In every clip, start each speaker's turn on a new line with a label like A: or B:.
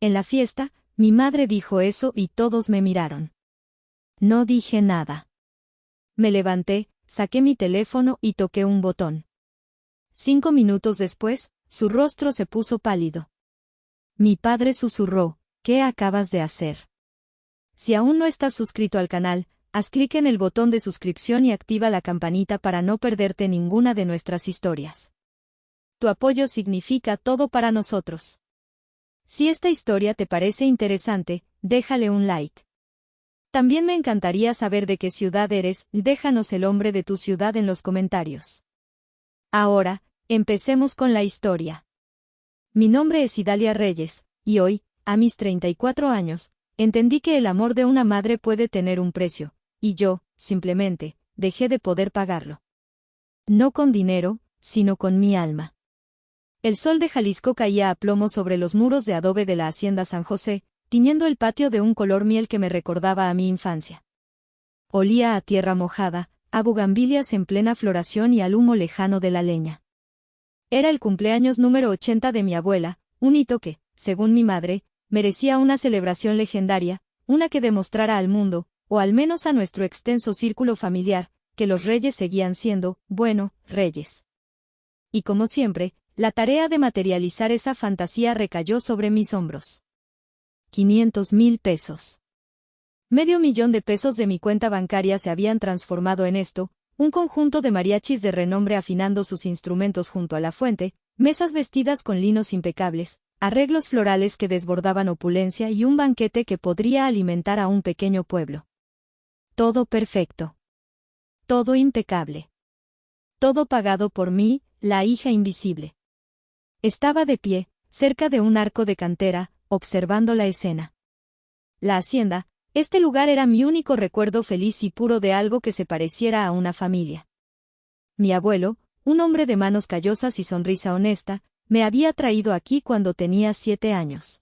A: En la fiesta, mi madre dijo eso y todos me miraron. No dije nada. Me levanté, saqué mi teléfono y toqué un botón. 5 minutos después, su rostro se puso pálido. Mi padre susurró, ¿qué acabas de hacer? Si aún no estás suscrito al canal, haz clic en el botón de suscripción y activa la campanita para no perderte ninguna de nuestras historias. Tu apoyo significa todo para nosotros. Si esta historia te parece interesante, déjale un like. También me encantaría saber de qué ciudad eres, déjanos el nombre de tu ciudad en los comentarios. Ahora, empecemos con la historia. Mi nombre es Idalia Reyes, y hoy, a mis 34 años, entendí que el amor de una madre puede tener un precio, y yo, simplemente, dejé de poder pagarlo. No con dinero, sino con mi alma. El sol de Jalisco caía a plomo sobre los muros de adobe de la hacienda San José, tiñendo el patio de un color miel que me recordaba a mi infancia. Olía a tierra mojada, a bugambilias en plena floración y al humo lejano de la leña. Era el cumpleaños número 80 de mi abuela, un hito que, según mi madre, merecía una celebración legendaria, una que demostrara al mundo, o al menos a nuestro extenso círculo familiar, que los reyes seguían siendo, bueno, reyes. Y como siempre, la tarea de materializar esa fantasía recayó sobre mis hombros. 500,000 pesos. $500,000 de mi cuenta bancaria se habían transformado en esto, un conjunto de mariachis de renombre afinando sus instrumentos junto a la fuente, mesas vestidas con linos impecables, arreglos florales que desbordaban opulencia y un banquete que podría alimentar a un pequeño pueblo. Todo perfecto. Todo impecable. Todo pagado por mí, la hija invisible. Estaba de pie, cerca de un arco de cantera, observando la escena. La hacienda, este lugar era mi único recuerdo feliz y puro de algo que se pareciera a una familia. Mi abuelo, un hombre de manos callosas y sonrisa honesta, me había traído aquí cuando tenía 7 años.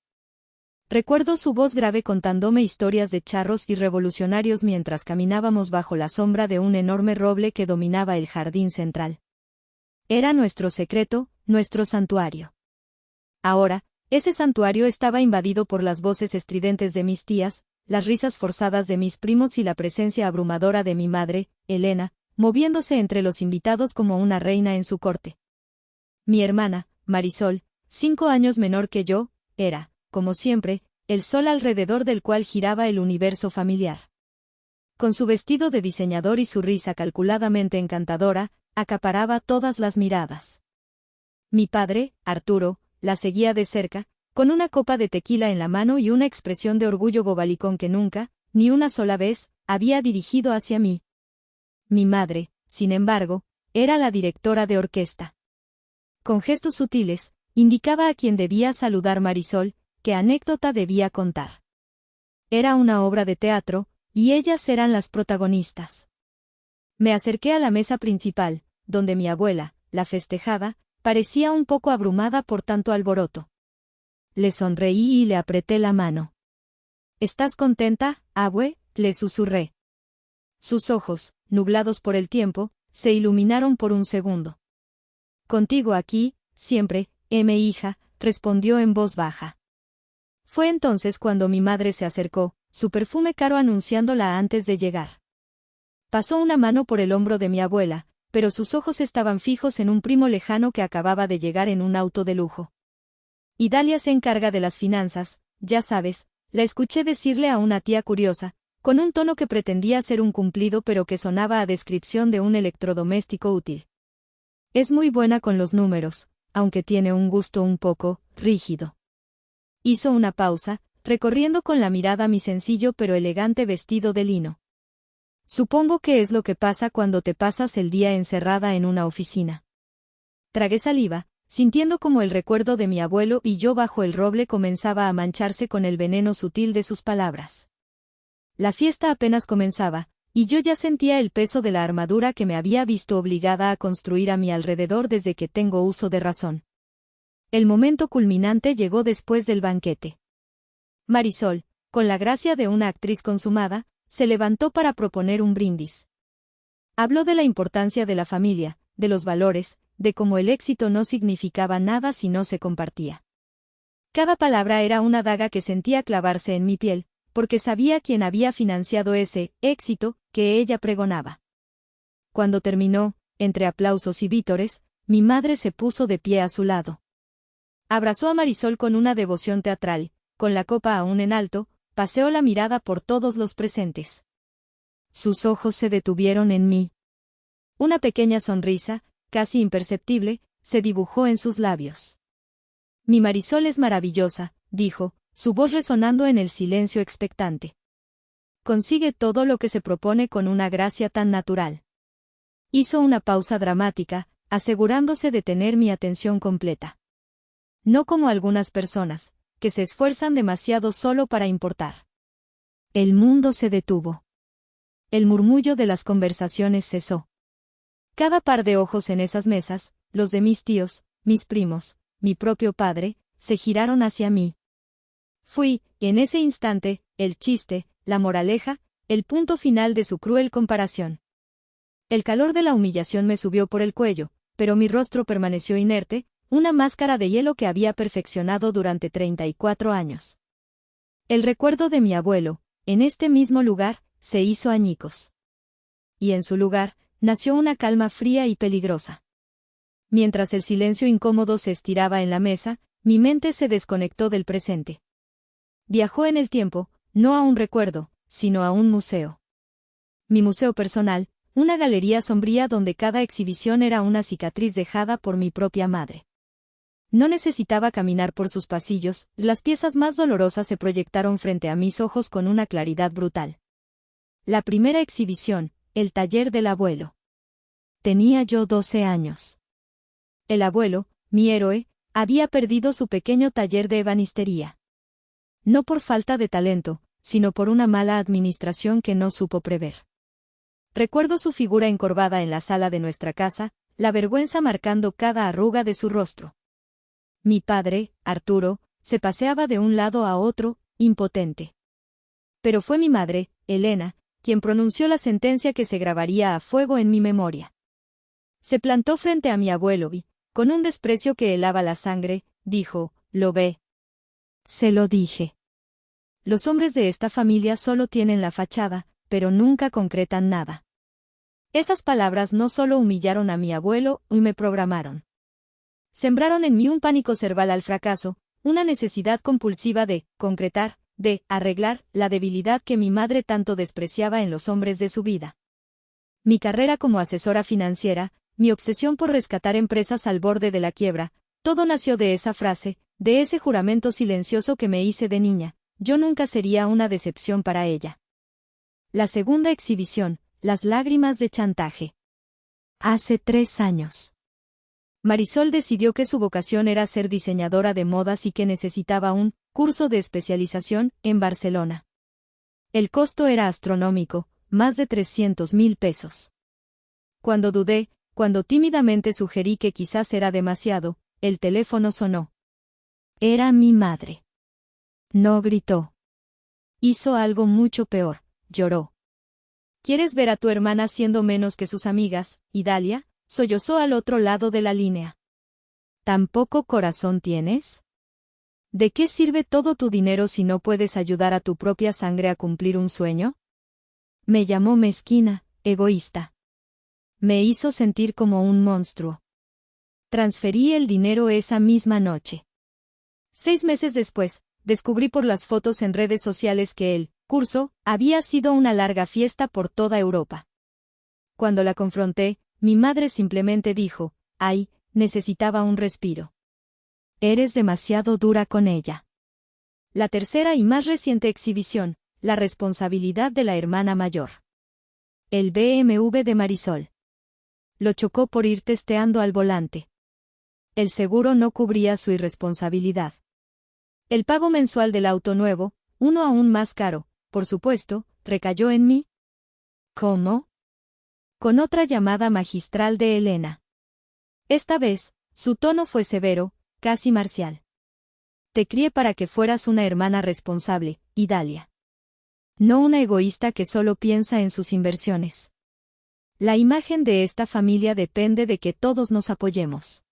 A: Recuerdo su voz grave contándome historias de charros y revolucionarios mientras caminábamos bajo la sombra de un enorme roble que dominaba el jardín central. Era nuestro secreto, nuestro santuario. Ahora, ese santuario estaba invadido por las voces estridentes de mis tías, las risas forzadas de mis primos y la presencia abrumadora de mi madre, Elena, moviéndose entre los invitados como una reina en su corte. Mi hermana, Marisol, 5 años menor que yo, era, como siempre, el sol alrededor del cual giraba el universo familiar. Con su vestido de diseñador y su risa calculadamente encantadora, acaparaba todas las miradas. Mi padre, Arturo, la seguía de cerca, con una copa de tequila en la mano y una expresión de orgullo bobalicón que nunca, ni una sola vez, había dirigido hacia mí. Mi madre, sin embargo, era la directora de orquesta. Con gestos sutiles, indicaba a quien debía saludar Marisol, qué anécdota debía contar. Era una obra de teatro, y ellas eran las protagonistas. Me acerqué a la mesa principal, donde mi abuela, la festejada, parecía un poco abrumada por tanto alboroto. Le sonreí y le apreté la mano. ¿Estás contenta, abue?, le susurré. Sus ojos, nublados por el tiempo, se iluminaron por un segundo. Contigo aquí, siempre, mi hija, respondió en voz baja. Fue entonces cuando mi madre se acercó, su perfume caro anunciándola antes de llegar. Pasó una mano por el hombro de mi abuela, pero sus ojos estaban fijos en un primo lejano que acababa de llegar en un auto de lujo. Idalia se encarga de las finanzas, ya sabes, la escuché decirle a una tía curiosa, con un tono que pretendía ser un cumplido pero que sonaba a descripción de un electrodoméstico útil. Es muy buena con los números, aunque tiene un gusto un poco rígido. Hizo una pausa, recorriendo con la mirada mi sencillo pero elegante vestido de lino. Supongo que es lo que pasa cuando te pasas el día encerrada en una oficina. Tragué saliva, sintiendo como el recuerdo de mi abuelo y yo bajo el roble comenzaba a mancharse con el veneno sutil de sus palabras. La fiesta apenas comenzaba, y yo ya sentía el peso de la armadura que me había visto obligada a construir a mi alrededor desde que tengo uso de razón. El momento culminante llegó después del banquete. Marisol, con la gracia de una actriz consumada, se levantó para proponer un brindis. Habló de la importancia de la familia, de los valores, de cómo el éxito no significaba nada si no se compartía. Cada palabra era una daga que sentía clavarse en mi piel, porque sabía quién había financiado ese éxito que ella pregonaba. Cuando terminó, entre aplausos y vítores, mi madre se puso de pie a su lado. Abrazó a Marisol con una devoción teatral, con la copa aún en alto, paseó la mirada por todos los presentes. Sus ojos se detuvieron en mí. Una pequeña sonrisa, casi imperceptible, se dibujó en sus labios. Mi Marisol es maravillosa, dijo, su voz resonando en el silencio expectante. Consigue todo lo que se propone con una gracia tan natural. Hizo una pausa dramática, asegurándose de tener mi atención completa. No como algunas personas, que se esfuerzan demasiado solo para importar. El mundo se detuvo. El murmullo de las conversaciones cesó. Cada par de ojos en esas mesas, los de mis tíos, mis primos, mi propio padre, se giraron hacia mí. Fui, en ese instante, el chiste, la moraleja, el punto final de su cruel comparación. El calor de la humillación me subió por el cuello, pero mi rostro permaneció inerte, una máscara de hielo que había perfeccionado durante 34 años. El recuerdo de mi abuelo, en este mismo lugar, se hizo añicos. Y en su lugar, nació una calma fría y peligrosa. Mientras el silencio incómodo se estiraba en la mesa, mi mente se desconectó del presente. Viajó en el tiempo, no a un recuerdo, sino a un museo. Mi museo personal, una galería sombría donde cada exhibición era una cicatriz dejada por mi propia madre. No necesitaba caminar por sus pasillos, las piezas más dolorosas se proyectaron frente a mis ojos con una claridad brutal. La primera exhibición, el taller del abuelo. Tenía yo 12 años. El abuelo, mi héroe, había perdido su pequeño taller de ebanistería. No por falta de talento, sino por una mala administración que no supo prever. Recuerdo su figura encorvada en la sala de nuestra casa, la vergüenza marcando cada arruga de su rostro. Mi padre, Arturo, se paseaba de un lado a otro, impotente. Pero fue mi madre, Elena, quien pronunció la sentencia que se grabaría a fuego en mi memoria. Se plantó frente a mi abuelo y, con un desprecio que helaba la sangre, dijo, «¿Lo ve?» Se lo dije. Los hombres de esta familia solo tienen la fachada, pero nunca concretan nada. Esas palabras no solo humillaron a mi abuelo y me programaron. Sembraron en mí un pánico cerval al fracaso, una necesidad compulsiva de concretar, de arreglar la debilidad que mi madre tanto despreciaba en los hombres de su vida. Mi carrera como asesora financiera, mi obsesión por rescatar empresas al borde de la quiebra, todo nació de esa frase, de ese juramento silencioso que me hice de niña, yo nunca sería una decepción para ella. La segunda exhibición, las lágrimas de chantaje. Hace 3 años. Marisol decidió que su vocación era ser diseñadora de modas y que necesitaba un curso de especialización en Barcelona. El costo era astronómico, más de 300.000 pesos. Cuando dudé, cuando tímidamente sugerí que quizás era demasiado, el teléfono sonó. Era mi madre. No gritó. Hizo algo mucho peor, lloró. ¿Quieres ver a tu hermana siendo menos que sus amigas, Idalia? Sollozó al otro lado de la línea. ¿Tan poco corazón tienes? ¿De qué sirve todo tu dinero si no puedes ayudar a tu propia sangre a cumplir un sueño? Me llamó mezquina, egoísta. Me hizo sentir como un monstruo. Transferí el dinero esa misma noche. 6 meses después, descubrí por las fotos en redes sociales que el curso había sido una larga fiesta por toda Europa. Cuando la confronté, mi madre simplemente dijo, «Ay, necesitaba un respiro. Eres demasiado dura con ella». La tercera y más reciente exhibición, la responsabilidad de la hermana mayor. El BMW de Marisol. Lo chocó por ir testeando al volante. El seguro no cubría su irresponsabilidad. El pago mensual del auto nuevo, uno aún más caro, por supuesto, recayó en mí. ¿Cómo? Con otra llamada magistral de Elena. Esta vez, su tono fue severo, casi marcial. Te crié para que fueras una hermana responsable, Idalia. No una egoísta que solo piensa en sus inversiones. La imagen de esta familia depende de que todos nos apoyemos.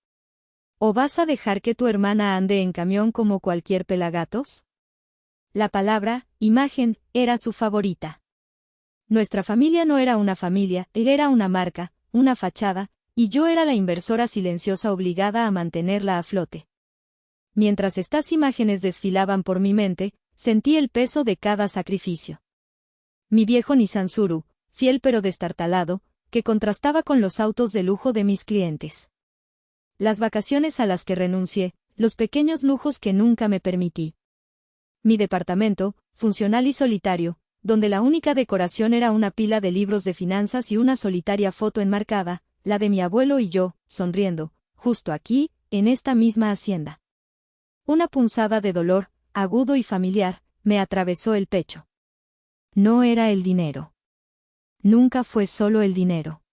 A: ¿O vas a dejar que tu hermana ande en camión como cualquier pelagatos? La palabra, imagen, era su favorita. Nuestra familia no era una familia, era una marca, una fachada, y yo era la inversora silenciosa obligada a mantenerla a flote. Mientras estas imágenes desfilaban por mi mente, sentí el peso de cada sacrificio. Mi viejo Nissan Tsuru, fiel pero destartalado, que contrastaba con los autos de lujo de mis clientes. Las vacaciones a las que renuncié, los pequeños lujos que nunca me permití. Mi departamento, funcional y solitario, donde la única decoración era una pila de libros de finanzas y una solitaria foto enmarcada, la de mi abuelo y yo, sonriendo, justo aquí, en esta misma hacienda. Una punzada de dolor, agudo y familiar, me atravesó el pecho. No era el dinero. Nunca fue solo el dinero.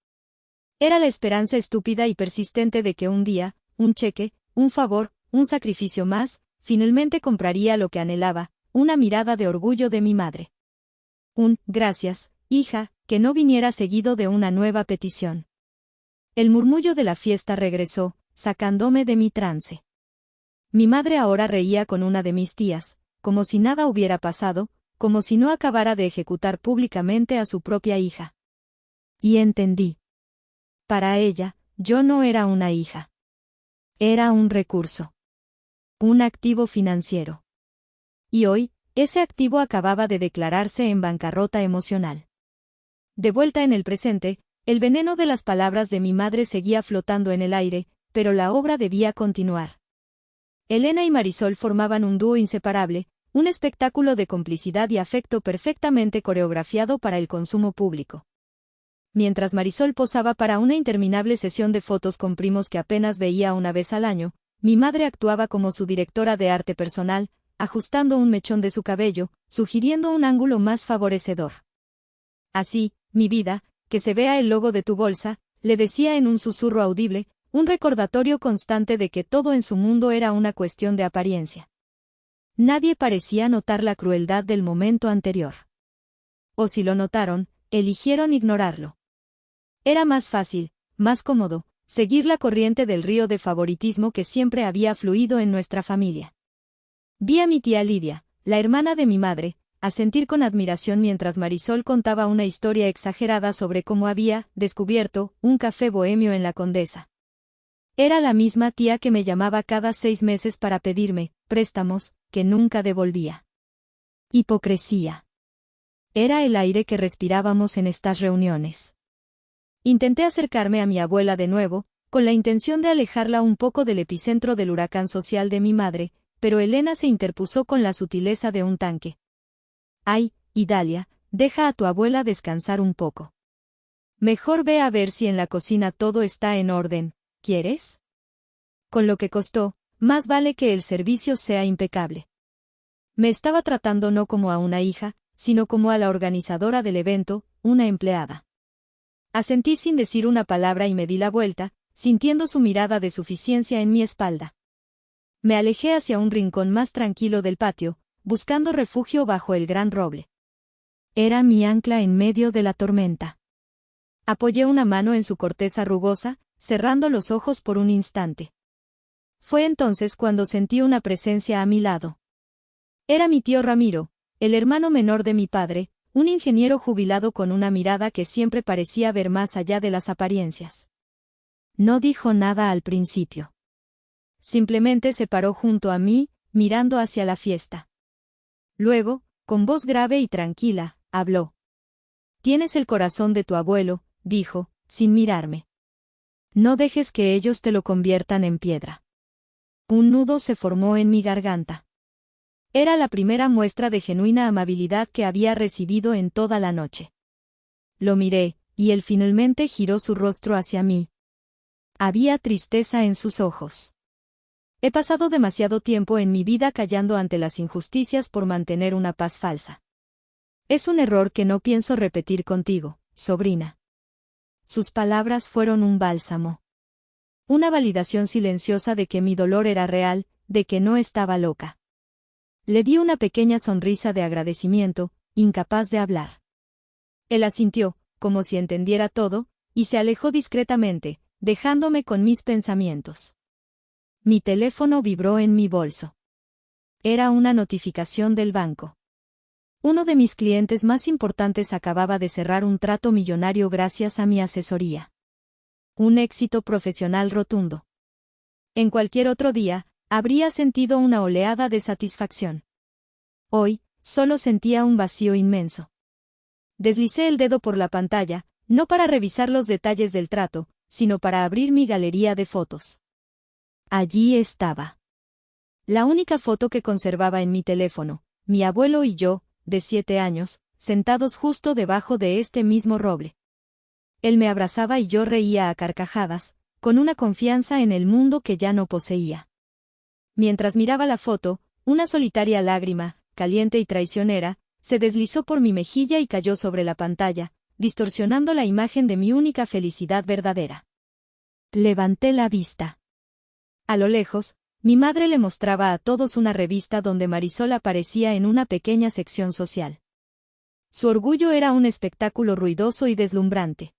A: Era la esperanza estúpida y persistente de que un día, un cheque, un favor, un sacrificio más, finalmente compraría lo que anhelaba, una mirada de orgullo de mi madre. Un «gracias, hija», que no viniera seguido de una nueva petición. El murmullo de la fiesta regresó, sacándome de mi trance. Mi madre ahora reía con una de mis tías, como si nada hubiera pasado, como si no acabara de ejecutar públicamente a su propia hija. Y entendí. Para ella, yo no era una hija. Era un recurso. Un activo financiero. Y hoy, ese activo acababa de declararse en bancarrota emocional. De vuelta en el presente, el veneno de las palabras de mi madre seguía flotando en el aire, pero la obra debía continuar. Elena y Marisol formaban un dúo inseparable, un espectáculo de complicidad y afecto perfectamente coreografiado para el consumo público. Mientras Marisol posaba para una interminable sesión de fotos con primos que apenas veía una vez al año, mi madre actuaba como su directora de arte personal, ajustando un mechón de su cabello, sugiriendo un ángulo más favorecedor. Así, mi vida, que se vea el logo de tu bolsa, le decía en un susurro audible, un recordatorio constante de que todo en su mundo era una cuestión de apariencia. Nadie parecía notar la crueldad del momento anterior. O si lo notaron, eligieron ignorarlo. Era más fácil, más cómodo, seguir la corriente del río de favoritismo que siempre había fluido en nuestra familia. Vi a mi tía Lidia, la hermana de mi madre, asentir con admiración mientras Marisol contaba una historia exagerada sobre cómo había descubierto un café bohemio en la Condesa. Era la misma tía que me llamaba cada 6 meses para pedirme préstamos, que nunca devolvía. Hipocresía. Era el aire que respirábamos en estas reuniones. Intenté acercarme a mi abuela de nuevo, con la intención de alejarla un poco del epicentro del huracán social de mi madre, pero Elena se interpuso con la sutileza de un tanque. Ay, Idalia, deja a tu abuela descansar un poco. Mejor ve a ver si en la cocina todo está en orden, ¿quieres? Con lo que costó, más vale que el servicio sea impecable. Me estaba tratando no como a una hija, sino como a la organizadora del evento, una empleada. Asentí sin decir una palabra y me di la vuelta, sintiendo su mirada de suficiencia en mi espalda. Me alejé hacia un rincón más tranquilo del patio, buscando refugio bajo el gran roble. Era mi ancla en medio de la tormenta. Apoyé una mano en su corteza rugosa, cerrando los ojos por un instante. Fue entonces cuando sentí una presencia a mi lado. Era mi tío Ramiro, el hermano menor de mi padre, un ingeniero jubilado con una mirada que siempre parecía ver más allá de las apariencias. No dijo nada al principio. Simplemente se paró junto a mí, mirando hacia la fiesta. Luego, con voz grave y tranquila, habló. Tienes el corazón de tu abuelo, dijo, sin mirarme. No dejes que ellos te lo conviertan en piedra. Un nudo se formó en mi garganta. Era la primera muestra de genuina amabilidad que había recibido en toda la noche. Lo miré, y él finalmente giró su rostro hacia mí. Había tristeza en sus ojos. He pasado demasiado tiempo en mi vida callando ante las injusticias por mantener una paz falsa. Es un error que no pienso repetir contigo, sobrina. Sus palabras fueron un bálsamo. Una validación silenciosa de que mi dolor era real, de que no estaba loca. Le di una pequeña sonrisa de agradecimiento, incapaz de hablar. Él asintió, como si entendiera todo, y se alejó discretamente, dejándome con mis pensamientos. Mi teléfono vibró en mi bolso. Era una notificación del banco. Uno de mis clientes más importantes acababa de cerrar un trato millonario gracias a mi asesoría. Un éxito profesional rotundo. En cualquier otro día, habría sentido una oleada de satisfacción. Hoy, solo sentía un vacío inmenso. Deslicé el dedo por la pantalla, no para revisar los detalles del trato, sino para abrir mi galería de fotos. Allí estaba. La única foto que conservaba en mi teléfono, mi abuelo y yo, de 7 años, sentados justo debajo de este mismo roble. Él me abrazaba y yo reía a carcajadas, con una confianza en el mundo que ya no poseía. Mientras miraba la foto, una solitaria lágrima, caliente y traicionera, se deslizó por mi mejilla y cayó sobre la pantalla, distorsionando la imagen de mi única felicidad verdadera. Levanté la vista. A lo lejos, mi madre le mostraba a todos una revista donde Marisol aparecía en una pequeña sección social. Su orgullo era un espectáculo ruidoso y deslumbrante.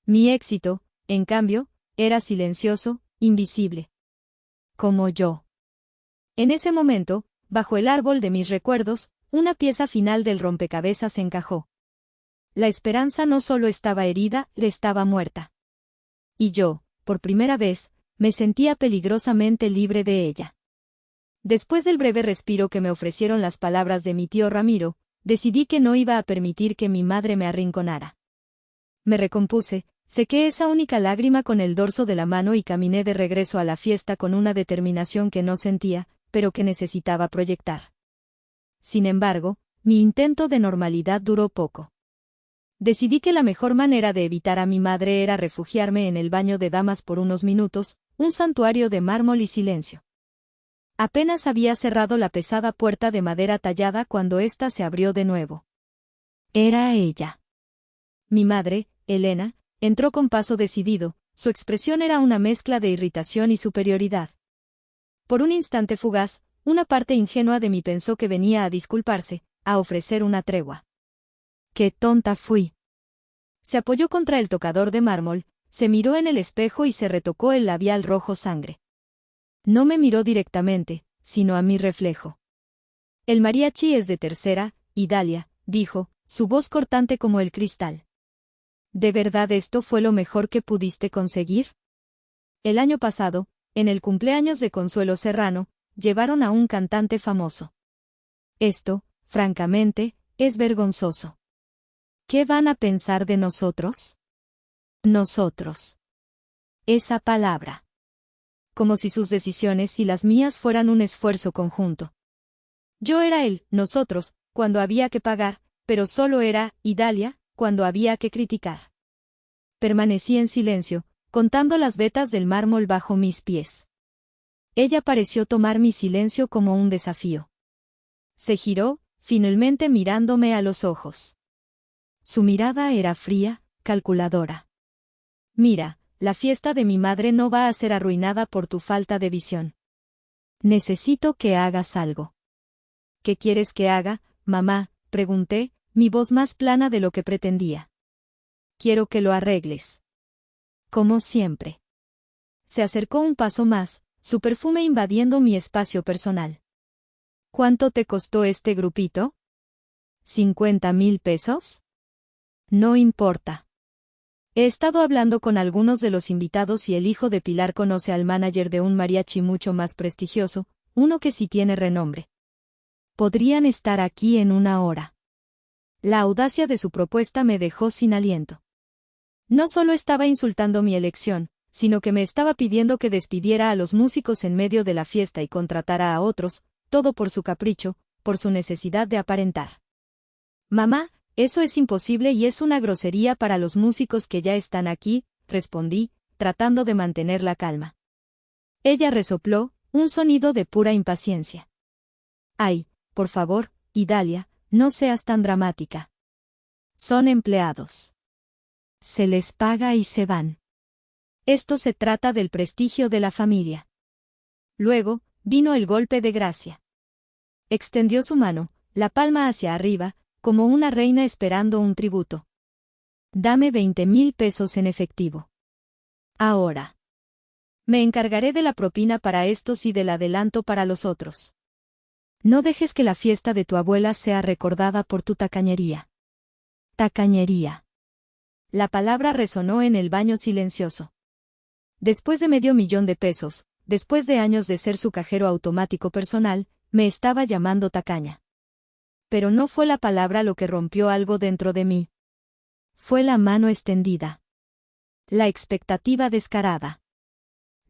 A: Mi éxito, en cambio, era silencioso, invisible. Como yo. En ese momento, bajo el árbol de mis recuerdos, una pieza final del rompecabezas encajó. La esperanza no solo estaba herida, le estaba muerta. Y yo, por primera vez, me sentía peligrosamente libre de ella. Después del breve respiro que me ofrecieron las palabras de mi tío Ramiro, decidí que no iba a permitir que mi madre me arrinconara. Me recompuse, sequé esa única lágrima con el dorso de la mano y caminé de regreso a la fiesta con una determinación que no sentía, pero que necesitaba proyectar. Sin embargo, mi intento de normalidad duró poco. Decidí que la mejor manera de evitar a mi madre era refugiarme en el baño de damas por unos minutos, un santuario de mármol y silencio. Apenas había cerrado la pesada puerta de madera tallada cuando ésta se abrió de nuevo. Era ella. Mi madre, Elena, entró con paso decidido, su expresión era una mezcla de irritación y superioridad. Por un instante fugaz, una parte ingenua de mí pensó que venía a disculparse, a ofrecer una tregua. ¡Qué tonta fui! Se apoyó contra el tocador de mármol, se miró en el espejo y se retocó el labial rojo sangre. No me miró directamente, sino a mi reflejo. El mariachi es de tercera, Idalia, dijo, su voz cortante como el cristal. ¿De verdad esto fue lo mejor que pudiste conseguir? El año pasado, en el cumpleaños de Consuelo Serrano, llevaron a un cantante famoso. Esto, francamente, es vergonzoso. ¿Qué van a pensar de nosotros? Nosotros. Esa palabra. Como si sus decisiones y las mías fueran un esfuerzo conjunto. Yo era él, nosotros, cuando había que pagar, pero solo era Idalia, cuando había que criticar. Permanecí en silencio, contando las vetas del mármol bajo mis pies. Ella pareció tomar mi silencio como un desafío. Se giró, finalmente mirándome a los ojos. Su mirada era fría, calculadora. Mira, la fiesta de mi madre no va a ser arruinada por tu falta de visión. Necesito que hagas algo. ¿Qué quieres que haga, mamá?, pregunté, mi voz más plana de lo que pretendía. Quiero que lo arregles. Como siempre. Se acercó un paso más, su perfume invadiendo mi espacio personal. ¿Cuánto te costó este grupito? ¿50,000 pesos? No importa. He estado hablando con algunos de los invitados y el hijo de Pilar conoce al manager de un mariachi mucho más prestigioso, uno que sí tiene renombre. Podrían estar aquí en 1 hora. La audacia de su propuesta me dejó sin aliento. No solo estaba insultando mi elección, sino que me estaba pidiendo que despidiera a los músicos en medio de la fiesta y contratara a otros, todo por su capricho, por su necesidad de aparentar. Mamá, eso es imposible y es una grosería para los músicos que ya están aquí, respondí, tratando de mantener la calma. Ella resopló, un sonido de pura impaciencia. Ay, por favor, Idalia, no seas tan dramática. Son empleados. Se les paga y se van. Esto se trata del prestigio de la familia. Luego, vino el golpe de gracia. Extendió su mano, la palma hacia arriba, como una reina esperando un tributo. Dame 20,000 pesos en efectivo. Ahora. Me encargaré de la propina para estos y del adelanto para los otros. No dejes que la fiesta de tu abuela sea recordada por tu tacañería. Tacañería. La palabra resonó en el baño silencioso. Después de $500,000, después de años de ser su cajero automático personal, me estaba llamando tacaña. Pero no fue la palabra lo que rompió algo dentro de mí. Fue la mano extendida. La expectativa descarada.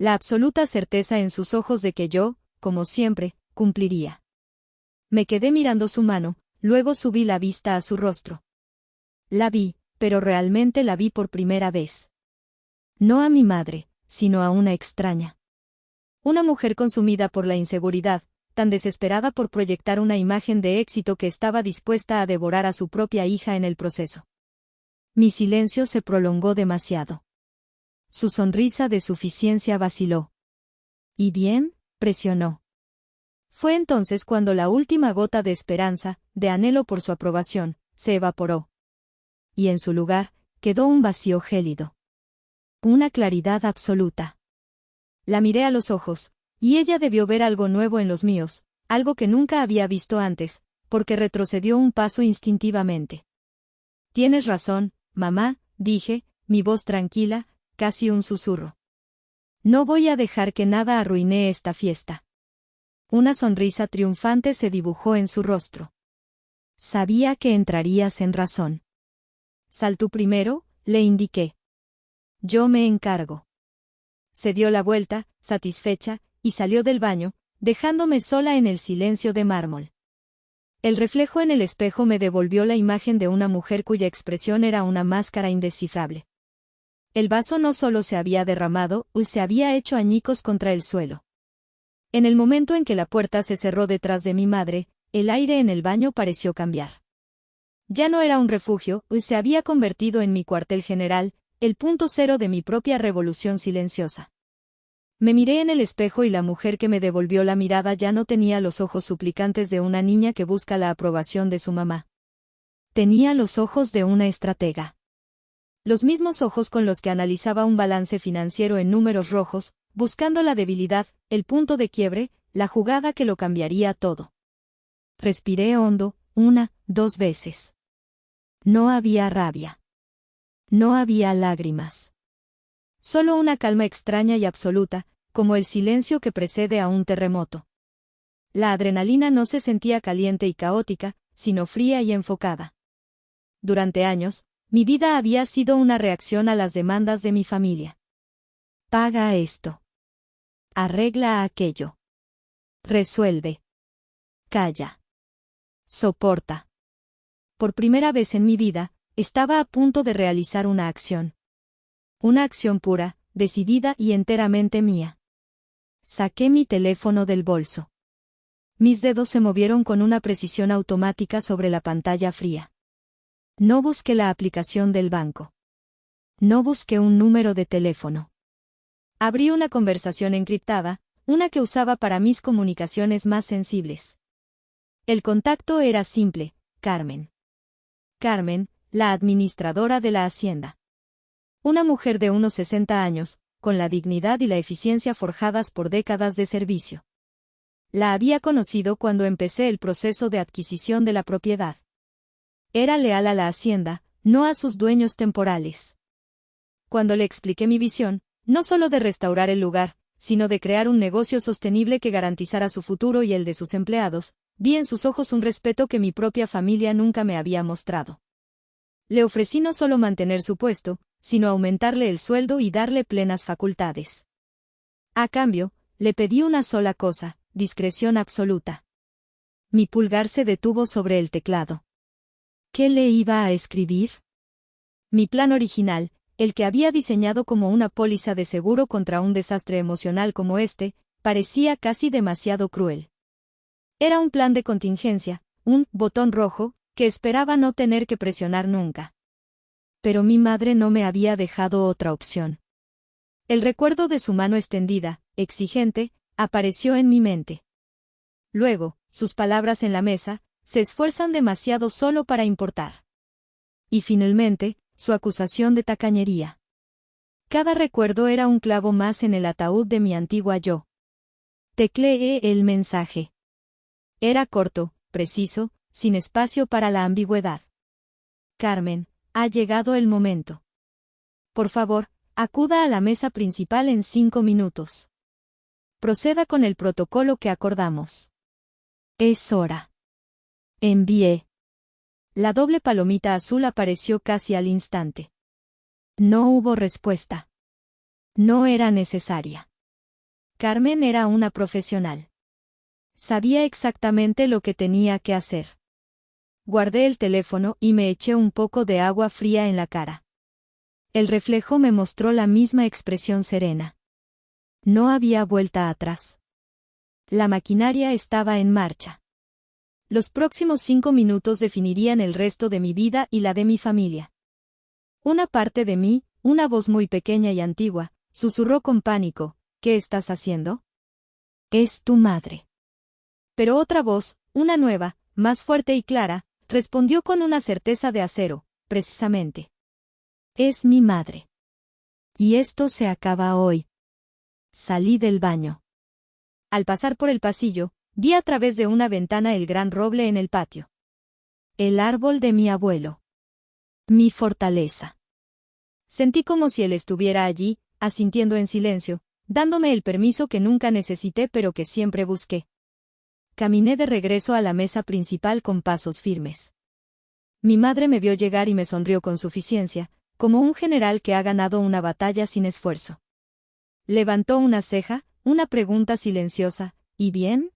A: La absoluta certeza en sus ojos de que yo, como siempre, cumpliría. Me quedé mirando su mano, luego subí la vista a su rostro. La vi, pero realmente la vi por primera vez. No a mi madre, sino a una extraña. Una mujer consumida por la inseguridad, tan desesperada por proyectar una imagen de éxito que estaba dispuesta a devorar a su propia hija en el proceso. Mi silencio se prolongó demasiado. Su sonrisa de suficiencia vaciló. ¿Y bien?, presionó. Fue entonces cuando la última gota de esperanza, de anhelo por su aprobación, se evaporó. Y en su lugar, quedó un vacío gélido. Una claridad absoluta. La miré a los ojos, y ella debió ver algo nuevo en los míos, algo que nunca había visto antes, porque retrocedió un paso instintivamente. Tienes razón, mamá, dije, mi voz tranquila, casi un susurro. No voy a dejar que nada arruine esta fiesta. Una sonrisa triunfante se dibujó en su rostro. Sabía que entrarías en razón. Sal tú primero, le indiqué. Yo me encargo. Se dio la vuelta, satisfecha, y salió del baño, dejándome sola en el silencio de mármol. El reflejo en el espejo me devolvió la imagen de una mujer cuya expresión era una máscara indescifrable. El vaso no solo se había derramado, se había hecho añicos contra el suelo. En el momento en que la puerta se cerró detrás de mi madre, el aire en el baño pareció cambiar. Ya no era un refugio, se había convertido en mi cuartel general, el punto cero de mi propia revolución silenciosa. Me miré en el espejo y la mujer que me devolvió la mirada ya no tenía los ojos suplicantes de una niña que busca la aprobación de su mamá. Tenía los ojos de una estratega. Los mismos ojos con los que analizaba un balance financiero en números rojos, buscando la debilidad, el punto de quiebre, la jugada que lo cambiaría todo. Respiré hondo, 1, 2 veces. No había rabia. No había lágrimas. Solo una calma extraña y absoluta, como el silencio que precede a un terremoto. La adrenalina no se sentía caliente y caótica, sino fría y enfocada. Durante años, mi vida había sido una reacción a las demandas de mi familia. Paga esto. Arregla aquello. Resuelve. Calla. Soporta. Por primera vez en mi vida, estaba a punto de realizar una acción. Una acción pura, decidida y enteramente mía. Saqué mi teléfono del bolso. Mis dedos se movieron con una precisión automática sobre la pantalla fría. No busqué la aplicación del banco. No busqué un número de teléfono. Abrí una conversación encriptada, una que usaba para mis comunicaciones más sensibles. El contacto era simple, Carmen. Carmen, la administradora de la hacienda. Una mujer de unos 60 años, con la dignidad y la eficiencia forjadas por décadas de servicio. La había conocido cuando empecé el proceso de adquisición de la propiedad. Era leal a la hacienda, no a sus dueños temporales. Cuando le expliqué mi visión, no solo de restaurar el lugar, sino de crear un negocio sostenible que garantizara su futuro y el de sus empleados, vi en sus ojos un respeto que mi propia familia nunca me había mostrado. Le ofrecí no solo mantener su puesto, sino aumentarle el sueldo y darle plenas facultades. A cambio, le pedí una sola cosa, discreción absoluta. Mi pulgar se detuvo sobre el teclado. ¿Qué le iba a escribir? Mi plan original, el que había diseñado como una póliza de seguro contra un desastre emocional como este, parecía casi demasiado cruel. Era un plan de contingencia, un botón rojo, que esperaba no tener que presionar nunca. Pero mi madre no me había dejado otra opción. El recuerdo de su mano extendida, exigente, apareció en mi mente. Luego, sus palabras en la mesa, se esfuerzan demasiado solo para importar. Y finalmente, su acusación de tacañería. Cada recuerdo era un clavo más en el ataúd de mi antigua yo. Tecleé el mensaje. Era corto, preciso, sin espacio para la ambigüedad. Carmen, ha llegado el momento. Por favor, acuda a la mesa principal en 5 minutos. Proceda con el protocolo que acordamos. Es hora. Envié. La doble palomita azul apareció casi al instante. No hubo respuesta. No era necesaria. Carmen era una profesional. Sabía exactamente lo que tenía que hacer. Guardé el teléfono y me eché un poco de agua fría en la cara. El reflejo me mostró la misma expresión serena. No había vuelta atrás. La maquinaria estaba en marcha. Los próximos 5 minutos definirían el resto de mi vida y la de mi familia. Una parte de mí, una voz muy pequeña y antigua, susurró con pánico: ¿qué estás haciendo? Es tu madre. Pero otra voz, una nueva, más fuerte y clara, respondió con una certeza de acero: precisamente. Es mi madre. Y esto se acaba hoy. Salí del baño. Al pasar por el pasillo, vi a través de una ventana el gran roble en el patio. El árbol de mi abuelo. Mi fortaleza. Sentí como si él estuviera allí, asintiendo en silencio, dándome el permiso que nunca necesité pero que siempre busqué. Caminé de regreso a la mesa principal con pasos firmes. Mi madre me vio llegar y me sonrió con suficiencia, como un general que ha ganado una batalla sin esfuerzo. Levantó una ceja, una pregunta silenciosa: ¿y bien?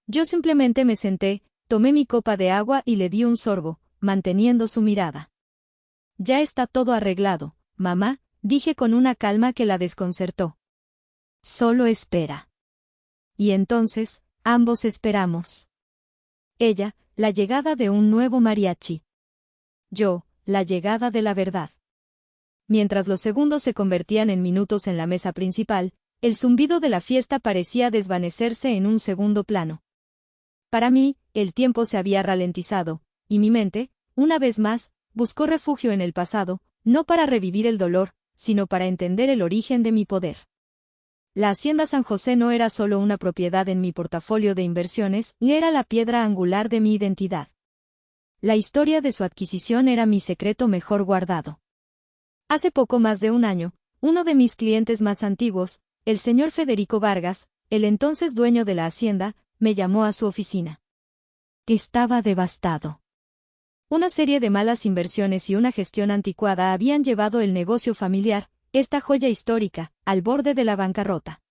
A: Yo simplemente me senté, tomé mi copa de agua y le di un sorbo, manteniendo su mirada. Ya está todo arreglado, mamá, dije con una calma que la desconcertó. Solo espera. Y entonces, ambos esperamos. Ella, la llegada de un nuevo mariachi. Yo, la llegada de la verdad. Mientras los segundos se convertían en minutos en la mesa principal, el zumbido de la fiesta parecía desvanecerse en un segundo plano. Para mí, el tiempo se había ralentizado, y mi mente, una vez más, buscó refugio en el pasado, no para revivir el dolor, sino para entender el origen de mi poder. La Hacienda San José no era solo una propiedad en mi portafolio de inversiones, y era la piedra angular de mi identidad. La historia de su adquisición era mi secreto mejor guardado. Hace poco más de un año, uno de mis clientes más antiguos, el señor Federico Vargas, el entonces dueño de la hacienda, me llamó a su oficina. Estaba devastado. Una serie de malas inversiones y una gestión anticuada habían llevado el negocio familiar, esta joya histórica, al borde de la bancarrota.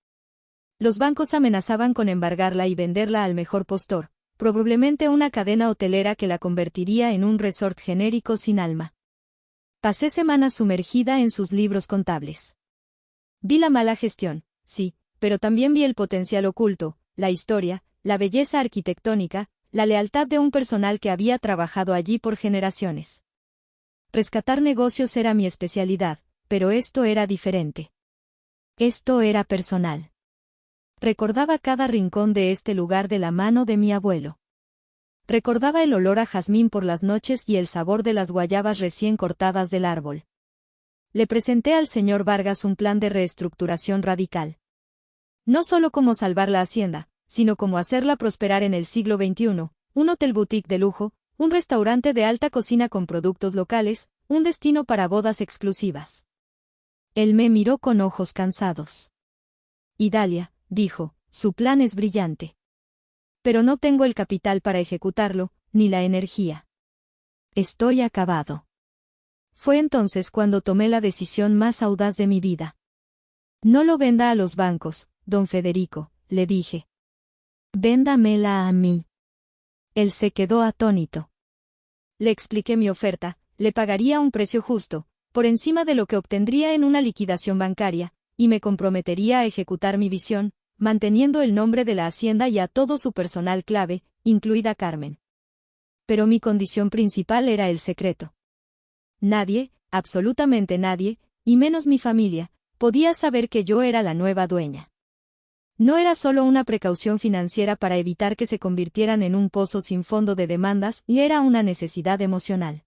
A: Los bancos amenazaban con embargarla y venderla al mejor postor, probablemente una cadena hotelera que la convertiría en un resort genérico sin alma. Pasé semanas sumergida en sus libros contables. Vi la mala gestión, sí, pero también vi el potencial oculto, la historia, la belleza arquitectónica, la lealtad de un personal que había trabajado allí por generaciones. Rescatar negocios era mi especialidad, pero esto era diferente. Esto era personal. Recordaba cada rincón de este lugar de la mano de mi abuelo. Recordaba el olor a jazmín por las noches y el sabor de las guayabas recién cortadas del árbol. Le presenté al señor Vargas un plan de reestructuración radical. No solo cómo salvar la hacienda, sino cómo hacerla prosperar en el siglo XXI, un hotel boutique de lujo, un restaurante de alta cocina con productos locales, un destino para bodas exclusivas. Él me miró con ojos cansados. Idalia, dijo, su plan es brillante. Pero no tengo el capital para ejecutarlo, ni la energía. Estoy acabado. Fue entonces cuando tomé la decisión más audaz de mi vida. No lo venda a los bancos, don Federico, le dije. Véndamela a mí. Él se quedó atónito. Le expliqué mi oferta, le pagaría un precio justo, por encima de lo que obtendría en una liquidación bancaria, y me comprometería a ejecutar mi visión, manteniendo el nombre de la hacienda y a todo su personal clave, incluida Carmen. Pero mi condición principal era el secreto. Nadie, absolutamente nadie, y menos mi familia, podía saber que yo era la nueva dueña. No era solo una precaución financiera para evitar que se convirtieran en un pozo sin fondo de demandas, y era una necesidad emocional.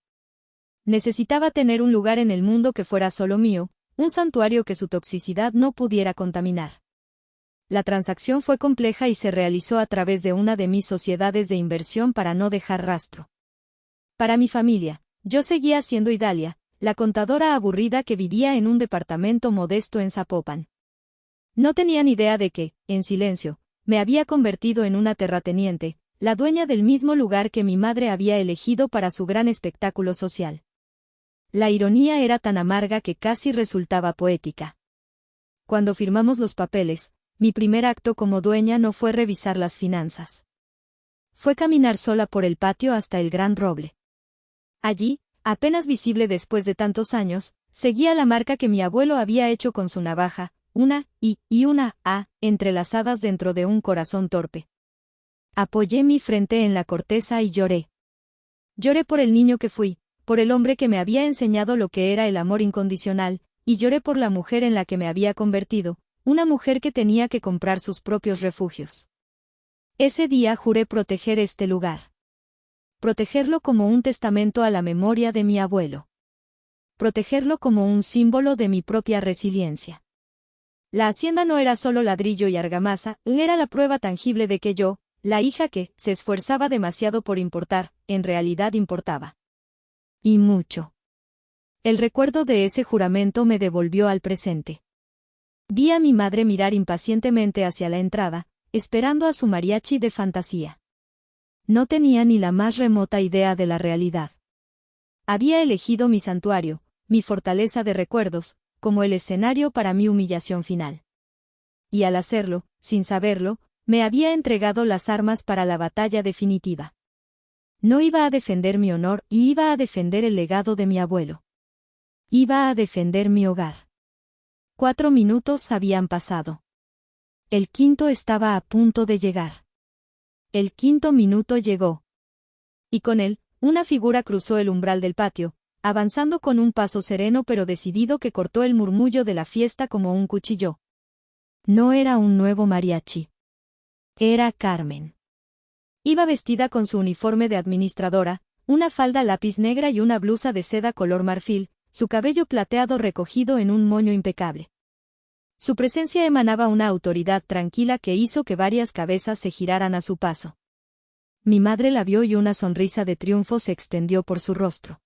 A: Necesitaba tener un lugar en el mundo que fuera solo mío, un santuario que su toxicidad no pudiera contaminar. La transacción fue compleja y se realizó a través de una de mis sociedades de inversión para no dejar rastro. Para mi familia, yo seguía siendo Idalia, la contadora aburrida que vivía en un departamento modesto en Zapopan. No tenían idea de que, en silencio, me había convertido en una terrateniente, la dueña del mismo lugar que mi madre había elegido para su gran espectáculo social. La ironía era tan amarga que casi resultaba poética. Cuando firmamos los papeles, mi primer acto como dueña no fue revisar las finanzas. Fue caminar sola por el patio hasta el gran roble. Allí, apenas visible después de tantos años, seguía la marca que mi abuelo había hecho con su navaja, una I y una A, entrelazadas dentro de un corazón torpe. Apoyé mi frente en la corteza y lloré. Lloré por el niño que fui, por el hombre que me había enseñado lo que era el amor incondicional, y lloré por la mujer en la que me había convertido, una mujer que tenía que comprar sus propios refugios. Ese día juré proteger este lugar. Protegerlo como un testamento a la memoria de mi abuelo. Protegerlo como un símbolo de mi propia resiliencia. La hacienda no era solo ladrillo y argamasa, era la prueba tangible de que yo, la hija que se esforzaba demasiado por importar, en realidad importaba. Y mucho. El recuerdo de ese juramento me devolvió al presente. Vi a mi madre mirar impacientemente hacia la entrada, esperando a su mariachi de fantasía. No tenía ni la más remota idea de la realidad. Había elegido mi santuario, mi fortaleza de recuerdos, como el escenario para mi humillación final. Y al hacerlo, sin saberlo, me había entregado las armas para la batalla definitiva. No iba a defender mi honor y iba a defender el legado de mi abuelo. Iba a defender mi hogar. 4 minutos habían pasado. El quinto estaba a punto de llegar. El quinto minuto llegó. Y con él, una figura cruzó el umbral del patio, avanzando con un paso sereno pero decidido que cortó el murmullo de la fiesta como un cuchillo. No era un nuevo mariachi. Era Carmen. Iba vestida con su uniforme de administradora, una falda lápiz negra y una blusa de seda color marfil, su cabello plateado recogido en un moño impecable. Su presencia emanaba una autoridad tranquila que hizo que varias cabezas se giraran a su paso. Mi madre la vio y una sonrisa de triunfo se extendió por su rostro.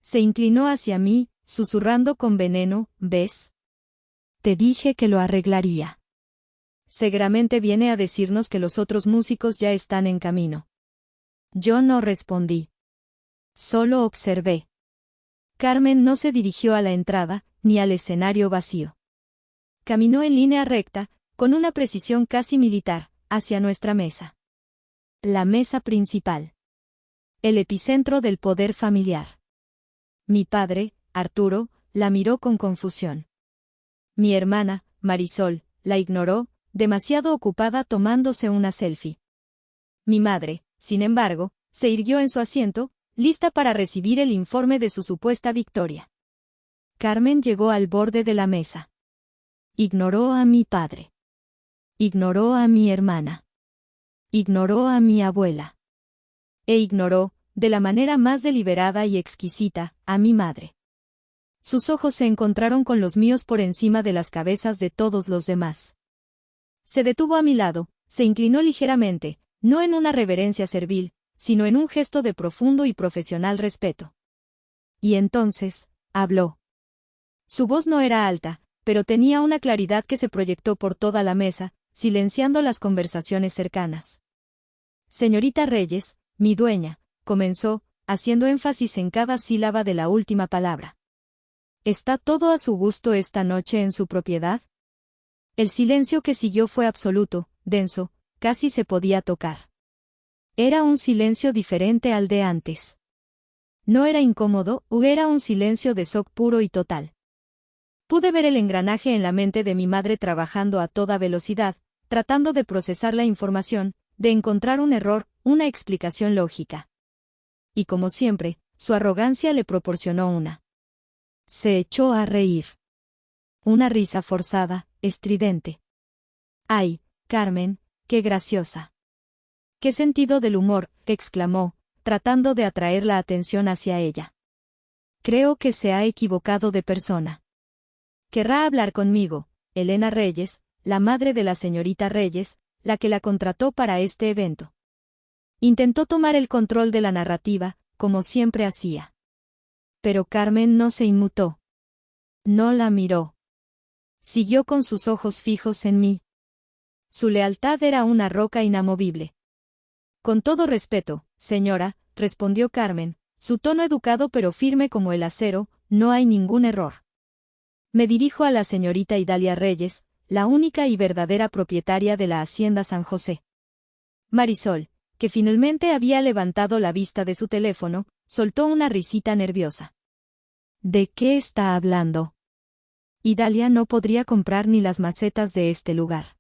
A: Se inclinó hacia mí, susurrando con veneno, ¿ves? Te dije que lo arreglaría. Seguramente viene a decirnos que los otros músicos ya están en camino. Yo no respondí. Solo observé. Carmen no se dirigió a la entrada, ni al escenario vacío. Caminó en línea recta, con una precisión casi militar, hacia nuestra mesa. La mesa principal. El epicentro del poder familiar. Mi padre, Arturo, la miró con confusión. Mi hermana, Marisol, la ignoró, demasiado ocupada tomándose una selfie. Mi madre, sin embargo, se irguió en su asiento, lista para recibir el informe de su supuesta victoria. Carmen llegó al borde de la mesa. Ignoró a mi padre. Ignoró a mi hermana. Ignoró a mi abuela. E ignoró, de la manera más deliberada y exquisita, a mi madre. Sus ojos se encontraron con los míos por encima de las cabezas de todos los demás. Se detuvo a mi lado, se inclinó ligeramente, no en una reverencia servil, sino en un gesto de profundo y profesional respeto. Y entonces, habló. Su voz no era alta, pero tenía una claridad que se proyectó por toda la mesa, silenciando las conversaciones cercanas. Señorita Reyes, mi dueña, comenzó, haciendo énfasis en cada sílaba de la última palabra. ¿Está todo a su gusto esta noche en su propiedad? El silencio que siguió fue absoluto, denso, casi se podía tocar. Era un silencio diferente al de antes. No era incómodo, era un silencio de shock puro y total. Pude ver el engranaje en la mente de mi madre trabajando a toda velocidad, tratando de procesar la información, de encontrar un error, una explicación lógica. Y como siempre, su arrogancia le proporcionó una. Se echó a reír. Una risa forzada, estridente. ¡Ay, Carmen, qué graciosa! ¡Qué sentido del humor!, exclamó, tratando de atraer la atención hacia ella. Creo que se ha equivocado de persona. Querrá hablar conmigo, Elena Reyes, la madre de la señorita Reyes, la que la contrató para este evento. Intentó tomar el control de la narrativa, como siempre hacía. Pero Carmen no se inmutó. No la miró. Siguió con sus ojos fijos en mí. Su lealtad era una roca inamovible. Con todo respeto, señora, respondió Carmen, su tono educado pero firme como el acero, no hay ningún error. Me dirijo a la señorita Idalia Reyes, la única y verdadera propietaria de la Hacienda San José. Marisol, que finalmente había levantado la vista de su teléfono, soltó una risita nerviosa. ¿De qué está hablando? Idalia no podría comprar ni las macetas de este lugar.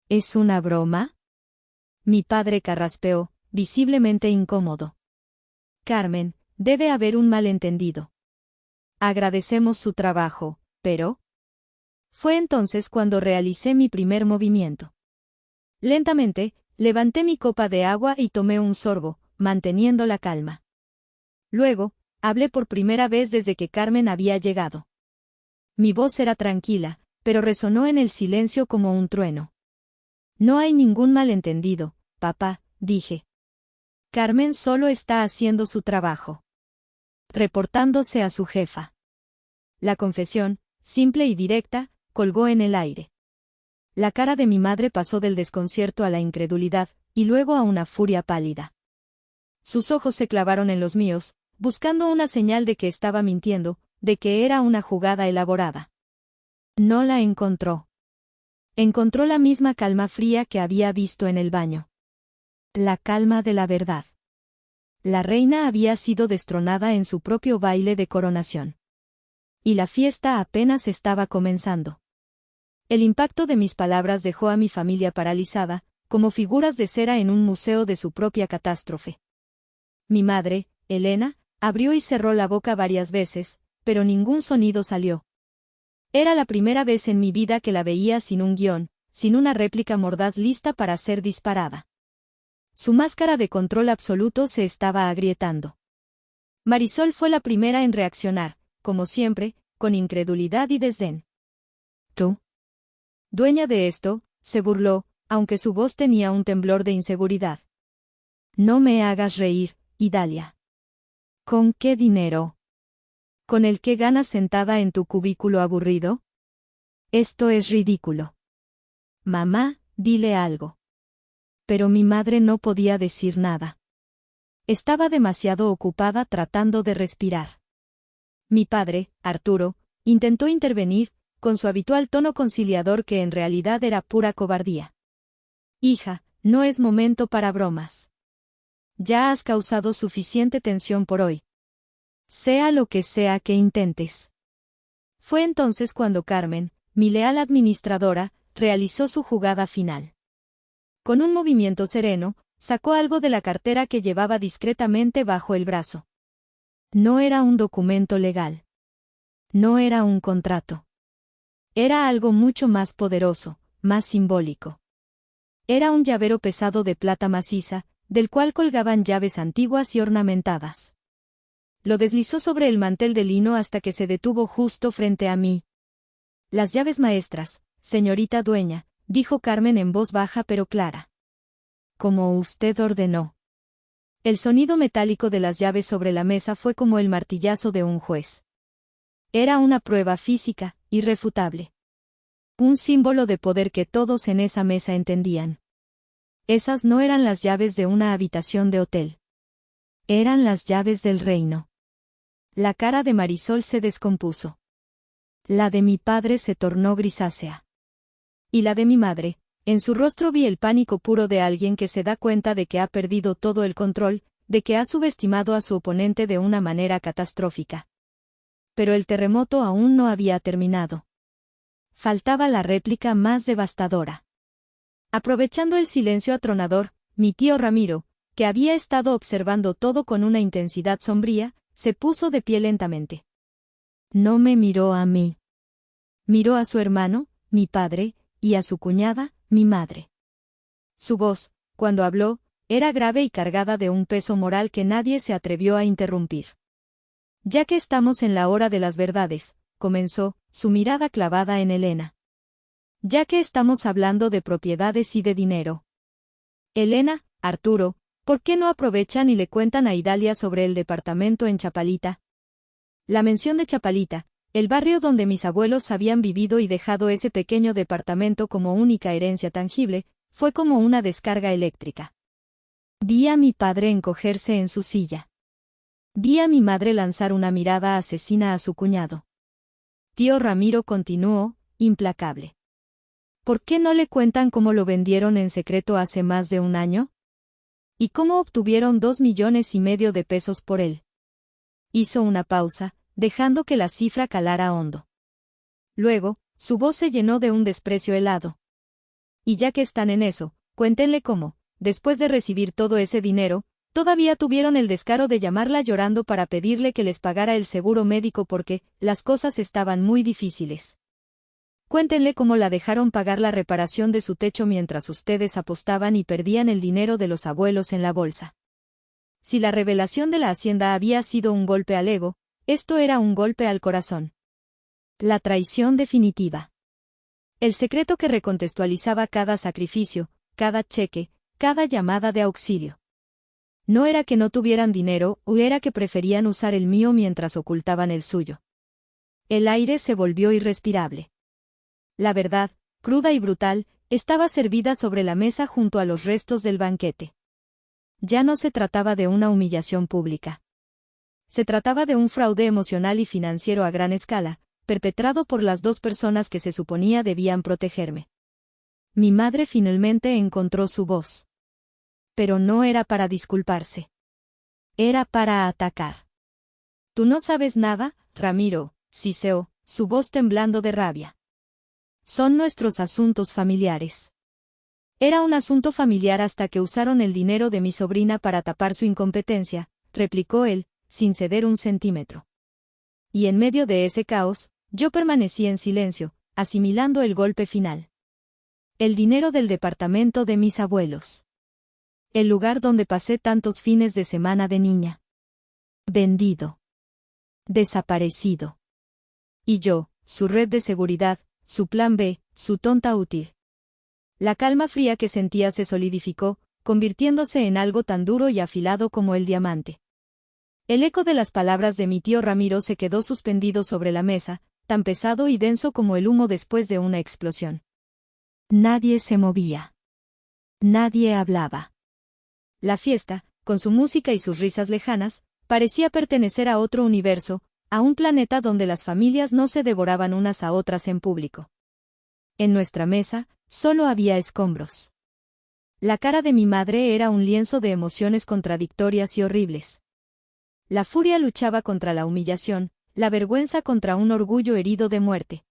A: ¿Es una broma? Mi padre carraspeó, visiblemente incómodo. Carmen, debe haber un malentendido. Agradecemos su trabajo, pero... Fue entonces cuando realicé mi primer movimiento. Lentamente, levanté mi copa de agua y tomé un sorbo, manteniendo la calma. Luego, hablé por primera vez desde que Carmen había llegado. Mi voz era tranquila, pero resonó en el silencio como un trueno. No hay ningún malentendido, papá, dije. Carmen solo está haciendo su trabajo. Reportándose a su jefa. La confesión, simple y directa, colgó en el aire. La cara de mi madre pasó del desconcierto a la incredulidad, y luego a una furia pálida. Sus ojos se clavaron en los míos, buscando una señal de que estaba mintiendo, de que era una jugada elaborada. No la encontró. Encontró la misma calma fría que había visto en el baño. La calma de la verdad. La reina había sido destronada en su propio baile de coronación. Y la fiesta apenas estaba comenzando. El impacto de mis palabras dejó a mi familia paralizada, como figuras de cera en un museo de su propia catástrofe. Mi madre, Elena, abrió y cerró la boca varias veces, pero ningún sonido salió. Era la primera vez en mi vida que la veía sin un guión, sin una réplica mordaz lista para ser disparada. Su máscara de control absoluto se estaba agrietando. Marisol fue la primera en reaccionar, como siempre, con incredulidad y desdén. ¿Tú? Dueña de esto, se burló, aunque su voz tenía un temblor de inseguridad. No me hagas reír, Idalia. ¿Con qué dinero? ¿Con el que ganas sentada en tu cubículo aburrido? Esto es ridículo. Mamá, dile algo. Pero mi madre no podía decir nada. Estaba demasiado ocupada tratando de respirar. Mi padre, Arturo, intentó intervenir, con su habitual tono conciliador que en realidad era pura cobardía. Hija, no es momento para bromas. Ya has causado suficiente tensión por hoy. Sea lo que sea que intentes. Fue entonces cuando Carmen, mi leal administradora, realizó su jugada final. Con un movimiento sereno, sacó algo de la cartera que llevaba discretamente bajo el brazo. No era un documento legal. No era un contrato. Era algo mucho más poderoso, más simbólico. Era un llavero pesado de plata maciza, del cual colgaban llaves antiguas y ornamentadas. Lo deslizó sobre el mantel de lino hasta que se detuvo justo frente a mí. Las llaves maestras, señorita dueña, dijo Carmen en voz baja pero clara. Como usted ordenó. El sonido metálico de las llaves sobre la mesa fue como el martillazo de un juez. Era una prueba física, irrefutable. Un símbolo de poder que todos en esa mesa entendían. Esas no eran las llaves de una habitación de hotel. Eran las llaves del reino. La cara de Marisol se descompuso. La de mi padre se tornó grisácea. Y la de mi madre, en su rostro vi el pánico puro de alguien que se da cuenta de que ha perdido todo el control, de que ha subestimado a su oponente de una manera catastrófica. Pero el terremoto aún no había terminado. Faltaba la réplica más devastadora. Aprovechando el silencio atronador, mi tío Ramiro, que había estado observando todo con una intensidad sombría, se puso de pie lentamente. No me miró a mí. Miró a su hermano, mi padre, y a su cuñada, mi madre. Su voz, cuando habló, era grave y cargada de un peso moral que nadie se atrevió a interrumpir. Ya que estamos en la hora de las verdades, comenzó, su mirada clavada en Elena. Ya que estamos hablando de propiedades y de dinero. Elena, Arturo, ¿por qué no aprovechan y le cuentan a Idalia sobre el departamento en Chapalita? La mención de Chapalita, el barrio donde mis abuelos habían vivido y dejado ese pequeño departamento como única herencia tangible, fue como una descarga eléctrica. Vi a mi padre encogerse en su silla. Vi a mi madre lanzar una mirada asesina a su cuñado. Tío Ramiro continuó, implacable. ¿Por qué no le cuentan cómo lo vendieron en secreto hace más de un año? ¿Y cómo obtuvieron 2,5 millones de pesos por él? Hizo una pausa, dejando que la cifra calara hondo. Luego, su voz se llenó de un desprecio helado. Y ya que están en eso, cuéntenle cómo, después de recibir todo ese dinero, todavía tuvieron el descaro de llamarla llorando para pedirle que les pagara el seguro médico porque las cosas estaban muy difíciles. Cuéntenle cómo la dejaron pagar la reparación de su techo mientras ustedes apostaban y perdían el dinero de los abuelos en la bolsa. Si la revelación de la hacienda había sido un golpe al ego, esto era un golpe al corazón. La traición definitiva. El secreto que recontextualizaba cada sacrificio, cada cheque, cada llamada de auxilio. No era que no tuvieran dinero, o era que preferían usar el mío mientras ocultaban el suyo. El aire se volvió irrespirable. La verdad, cruda y brutal, estaba servida sobre la mesa junto a los restos del banquete. Ya no se trataba de una humillación pública. Se trataba de un fraude emocional y financiero a gran escala, perpetrado por las dos personas que se suponía debían protegerme. Mi madre finalmente encontró su voz. Pero no era para disculparse. Era para atacar. «Tú no sabes nada, Ramiro», siseó, su voz temblando de rabia. «Son nuestros asuntos familiares». Era un asunto familiar hasta que usaron el dinero de mi sobrina para tapar su incompetencia, replicó él, sin ceder un centímetro. Y en medio de ese caos, yo permanecí en silencio, asimilando el golpe final. El dinero del departamento de mis abuelos. El lugar donde pasé tantos fines de semana de niña. Vendido. Desaparecido. Y yo, su red de seguridad, su plan B, su tonta útil. La calma fría que sentía se solidificó, convirtiéndose en algo tan duro y afilado como el diamante. El eco de las palabras de mi tío Ramiro se quedó suspendido sobre la mesa, tan pesado y denso como el humo después de una explosión. Nadie se movía. Nadie hablaba. La fiesta, con su música y sus risas lejanas, parecía pertenecer a otro universo, a un planeta donde las familias no se devoraban unas a otras en público. En nuestra mesa, solo había escombros. La cara de mi madre era un lienzo de emociones contradictorias y horribles. La furia luchaba contra la humillación, la vergüenza contra un orgullo herido de muerte.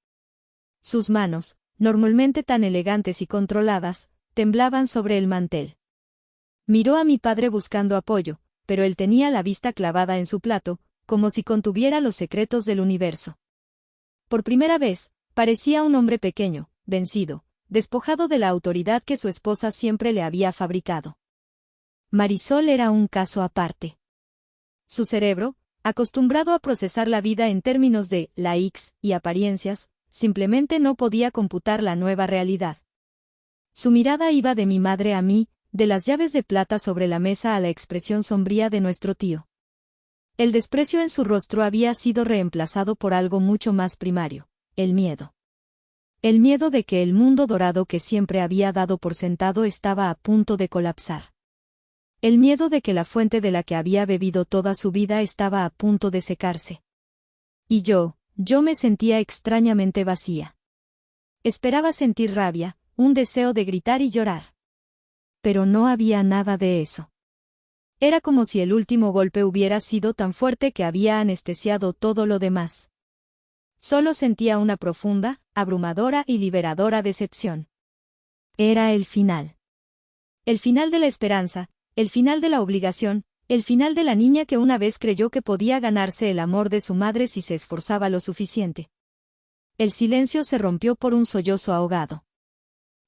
A: Sus manos, normalmente tan elegantes y controladas, temblaban sobre el mantel. Miró a mi padre buscando apoyo, pero él tenía la vista clavada en su plato, como si contuviera los secretos del universo. Por primera vez, parecía un hombre pequeño, vencido, despojado de la autoridad que su esposa siempre le había fabricado. Marisol era un caso aparte. Su cerebro, acostumbrado a procesar la vida en términos de likes y apariencias, simplemente no podía computar la nueva realidad. Su mirada iba de mi madre a mí, de las llaves de plata sobre la mesa a la expresión sombría de nuestro tío. El desprecio en su rostro había sido reemplazado por algo mucho más primario, el miedo. El miedo de que el mundo dorado que siempre había dado por sentado estaba a punto de colapsar. El miedo de que la fuente de la que había bebido toda su vida estaba a punto de secarse. Y yo me sentía extrañamente vacía. Esperaba sentir rabia, un deseo de gritar y llorar. Pero no había nada de eso. Era como si el último golpe hubiera sido tan fuerte que había anestesiado todo lo demás. Solo sentía una profunda, abrumadora y liberadora decepción. Era el final. El final de la esperanza, el final de la obligación, el final de la niña que una vez creyó que podía ganarse el amor de su madre si se esforzaba lo suficiente. El silencio se rompió por un sollozo ahogado.